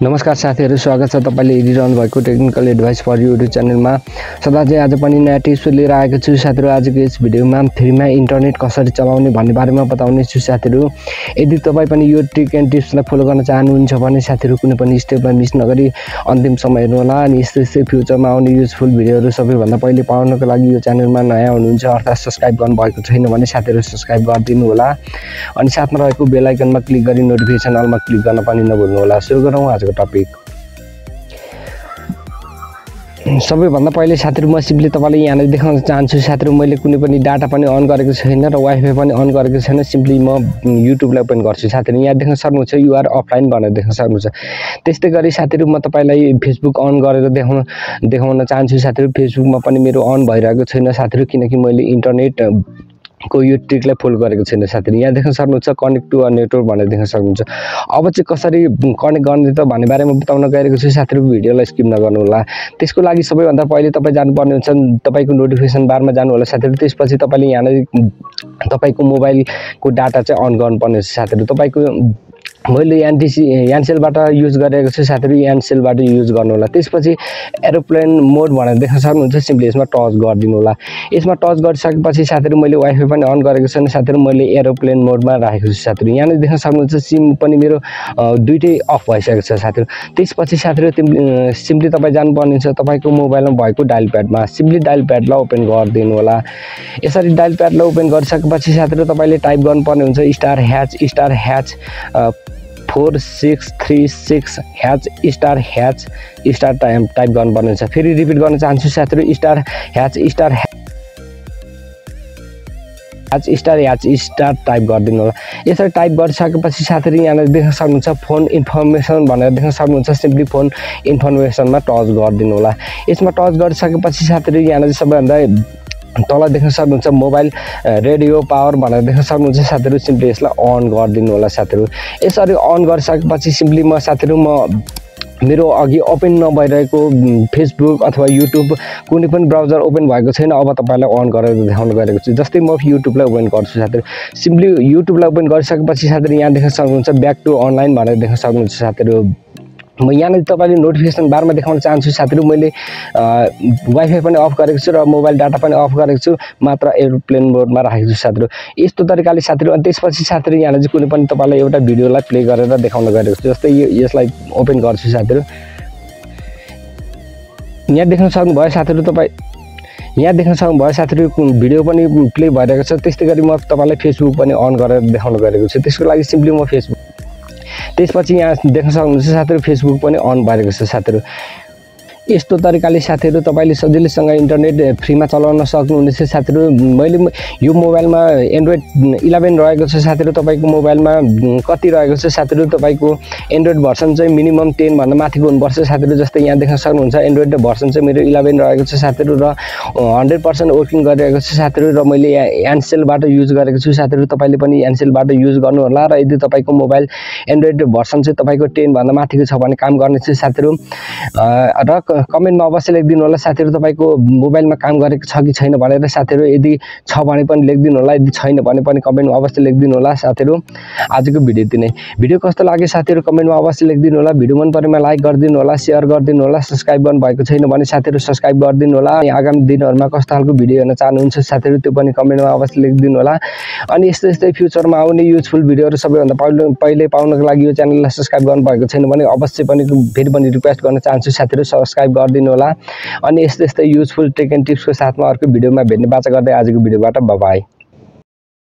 नमस्कार साथीहरु, स्वागत छ तपाईले हेरिरहनु भएको टेक्निकल एडभाइस फर युट्युब च्यानलमा। सदा चाहिँ आज पनि नयाँ टिप्स लिएर आएको छु साथीहरु। आजको यस भिडियोमा फ्रीमा इन्टरनेट कसरी चलाउने भन्ने बारेमा बताउने छु साथीहरु। यदि तपाई पनि यो ट्रिक एन्ड टिप्सलाई फलो गर्न चाहनुहुन्छ भने साथीहरु कुनै पनि स्टेपलाई मिस नगरी अन्तिम सम्म हेर्नु होला। अनि यस्तै फ्युचरमा आउने युजफुल भिडियोहरु सबैभन्दा पहिले पाउनको लागि यो च्यानलमा नयाँ हुनुहुन्छ अर्थात् सब्स्क्राइब गर्नु भएको छैन भने साथीहरु सब्स्क्राइब गरिदिनु होला। अनि साथमा रहेको बेल आइकनमा क्लिक गरी नोटिफिकेसन अलमा क्लिक गर्न पनि नभुल्नु होला। सुरु गरौँ आजको टपिक। सबैभन्दा पहिले साथीहरु म सिम्पली तपाईलाई यहाँ देखाउन चाहन्छु साथीहरु, मैले कुनै पनि डाटा पनि अन गरेको छैन र वाइफाई पनि अन गरेको छैन। सिम्पली म युट्युबलाई ओपन गर्छु साथीहरु। यहाँ देख्न सक्नुहुन्छ युआर अफलाइन भनेर देख्न सक्नुहुन्छ। त्यस्तै गरी साथीहरु म तपाईलाई फेसबुक अन गरेर देखाउन चाहन्छु साथीहरु। फेसबुकमा पनि मेरो अन भइरहेको छैन साथीहरु, किनकि मैले इन्टरनेट को यो ट्रिकलाई फलो गरेको छैन साथीहरु। यहाँ देख्न सक्नुहुन्छ कनेक्ट टु अ नेटवर्क भनेर देख्न सक्नुहुन्छ। अब चाहिँ कसरी कनेक्ट गर्ने त भन्ने बारेमा बताउन गएको छु साथीहरु, भिडियोलाई स्किप नगर्नु होला। त्यसको लागि सबैभन्दा पहिले तपाई जानुपर्ने हुन्छ तपाईको नोटिफिकेसन बारमा जानु होला साथीहरु। त्यसपछि तपाईले यहाँ तपाईको मोबाइलको डाटा चाहिँ अन गर्नुपर्ने हुन्छ साथीहरु। तपाईको मैले ncellबाट युज गरेको छु साथीहरु, ncellबाट युज गर्नु होला। त्यसपछि एरोप्लेन मोड भनेर देख्न सक्नुहुन्छ। सिम्पली यसमा टच गरिदिनु होला। यसमा टच गरिसकेपछि साथीहरु मैले वाइफाई पनि अन गरेको छैन साथीहरु, मैले एरोप्लेन मोडमा राखेको छु साथीहरु। यहाँ देख्न सक्नुहुन्छ सिम पनि मेरो दुईटै अफ भइसकेको छ साथीहरु। त्यसपछि साथीहरु सिम्पली तपाई जानुपर्ने छ तपाईको मोबाइलमा भएको डायल प्याडमा। सिम्पली डायल प्याडलाई ओपन गरिदिनु होला। यसरी डायल प्याडलाई ओपन गरिसकेपछि साथीहरु तपाईले टाइप गर्नुपर्ने हुन्छ *#* 4636 #* टाइप गर्नुपर्ने हुन्छ। फेरि रिपिट गर्न चाहन्छु साथीहरु, *#* टाइप गरिदिनु होला। यसरी टाइप गरिसकेपछि साथीहरु यहाँ देख्न सक्नुहुन्छ फोन इन्फर्मेसन भनेर देख्न सक्नुहुन्छ। सिम्पली फोन इन्फर्मेसनमा टच गरिदिनु होला। यसमा टच गरिसकेपछि साथीहरु यहाँ सबैभन्दा तल देख्न सक्नुहुन्छ मोबाइल रेडियो पावर भनेर देख्न सक्नुहुन्छ साथीहरु। सिम्पली यसलाई अन गरिदिनु होला साथीहरु। यसरी अन गरिसकेपछि सिम्पली म मेरो अघि ओपन नभइरहेको फेसबुक अथवा युट्युब कुनै पनि ब्राउजर ओपन भएको छैन। अब तपाईलाई अन गरेर देखाउन गएको छु। जस्तै म युट्युबलाई ओपन गर्छु साथीहरु। सिम्पली युट्युबलाई ओपन गरिसकेपछि साथीहरु यहाँ देख्न सक्नुहुन्छ ब्याक टु अनलाइन भनेर देख्न सक्नुहुन्छ साथीहरु। म यहाँ तपाईले नोटिफिकेसन बारमा देखाउन चाहन्छु साथीहरु, मैले वाइफाई पनि अफ गरेको छु र मोबाइल डाटा पनि अफ गरेको छु, मात्र एरोप्लेन मोडमा राखेको छु साथीहरु। यस्तो तरिकाले साथीहरु। अनि त्यसपछि साथीहरु यहाँ चाहिँ कुनै पनि तपाईलाई एउटा भिडियोलाई प्ले गरेर देखाउन गएको छु। जस्तै यसलाई ओपन गर्छु साथीहरु। यहाँ देख्न सक्नुभयो साथीहरु, यहाँ देख्न सक्नुभयो साथीहरु भिडियो पनि प्ले भइरहेको छ। त्यस्तै गरी म तपाईलाई फेसबुक पनि अन गरेर देखाउन गएको छु। त्यसको लागि सिम्पली म त्यसपछि यहाँ देख्न सक्नुहुन्छ साथीहरु फेसबुक पनि अन भएको छ साथीहरु। यस्तो तरिकाले साथीहरु तपाईले सजिलैसँग इन्टरनेट फ्रीमा चलाउन सक्नुहुनेछ साथीहरु। मैले यो मोबाइलमा एन्ड्रोइड 11 रहेको छ साथीहरु। तपाईको मोबाइलमा कति रहेको छ साथीहरु, तपाईको एन्ड्रोइड भर्सन चाहिँ मिनिमम 10 भन्दा माथिको हुनुपर्छ साथीहरु। जस्तै यहाँ देख्न सक्नुहुन्छ एन्ड्रोइड भर्सन चाहिँ मेरो 11 रहेको छ साथीहरु र 100% वर्किङ गरिरहेको छ साथीहरु। र मैले ncellबाट युज गरेको छु साथीहरु। तपाईले पनि ncellबाट युज गर्नु होला। र यदि तपाईको मोबाइल एन्ड्रोइड भर्सन चाहिँ तपाईको 10 भन्दा माथिको छ भने काम गर्ने छ साथीहरु। र कमेन्टमा अवश्य लेखिदिनु होला साथीहरु तपाईको मोबाइलमा काम गरेको छ कि छैन भनेर साथीहरु। यदि छ भने पनि लेखिदिनु होला, यदि छैन भने पनि कमेन्टमा अवश्य लेखिदिनु होला साथीहरु। आजको भिडियो यति नै। भिडियो कस्तो लाग्यो साथीहरु कमेन्टमा अवश्य लेखिदिनु होला। भिडियो मन परेमा लाइक गरिदिनु होला, शेयर गरिदिनु होला। सब्स्क्राइब गर्नु भएको छैन भने साथीहरु सब्स्क्राइब गरिदिनु होला। आगामी दिनहरुमा कस्तो खालको भिडियो हेर्न चाहनुहुन्छ साथीहरु त्यो पनि कमेन्टमा अवश्य लेखिदिनु होला। अनि यस्तै फ्युचरमा आउने युजफुल भिडियोहरु सबैभन्दा पहिले पाउनको लागि यो च्यानललाई सब्स्क्राइब गर्नु भएको छैन भने अवश्य पनि फेरि पनि रिक्वेस्ट गर्न चाहन्छु साथीहरु, सब्स्क्राइब गरिदिनु होला। अनि यस्तै युजफुल टेक एन्ड टिप्सको साथमा अर्को भिडियोमा भेट्ने बाचा गर्दै आजको भिडियोबाट बाइ बाइ।